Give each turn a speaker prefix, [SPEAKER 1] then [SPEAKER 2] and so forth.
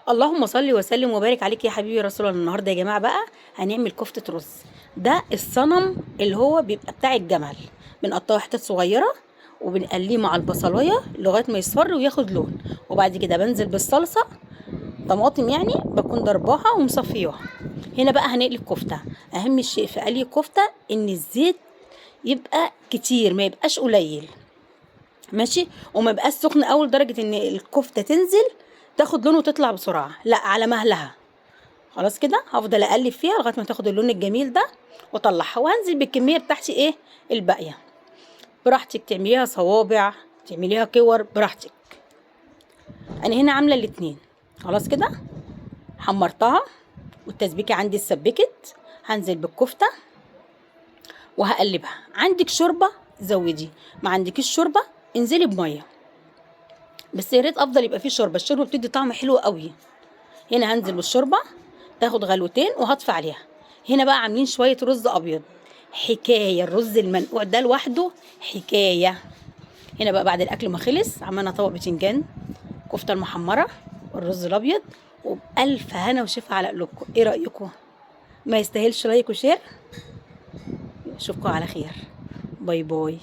[SPEAKER 1] اللهم صل وسلم وبارك عليك يا حبيبي رسول الله. النهارده يا جماعه بقى هنعمل كفته رز. ده الصنم اللي هو بيبقى بتاع الجمل، بنقطعه حتت صغيره وبنقليه مع البصلايه لغايه ما يصفر وياخد لون، وبعد كده بنزل بالصلصه طماطم، يعني بكون ضرباها ومصفياها. هنا بقى هنقلي الكفته. اهم شيء في قلي الكفته ان الزيت يبقى كتير، ما يبقاش قليل، ماشي، وما يبقاش سخن قوي لدرجه ان الكفته تنزل تاخد لون وتطلع بسرعه، لا، على مهلها. خلاص كده هفضل اقلب فيها لغايه ما تاخد اللون الجميل ده واطلعها، وهنزل بالكميه بتاعتي ايه الباقيه. براحتك تعمليها صوابع، تعمليها كور، براحتك. انا هنا عامله الاتنين. خلاص كده حمرتها والتسبيكه عندي اتسبكت. هنزل بالكفته وهقلبها. عندك شوربه زودي، ما عندكيش شوربه انزلي بميه، بس يا ريت افضل يبقى فيه شوربه، الشوربه بتدي طعم حلو قوي. هنا هنزل بالشوربه تاخد غلوتين وهطفي عليها. هنا بقى عاملين شويه رز ابيض، حكايه الرز المنقوع ده لوحده حكايه. هنا بقى بعد الاكل ما خلص عملنا طبق بتنجان، كفته المحمره والرز الابيض، وبالف هنا وشفا على قلوبكم. ايه رايكم؟ ما يستاهلش لايك وشير؟ اشوفكم على خير. باي باي.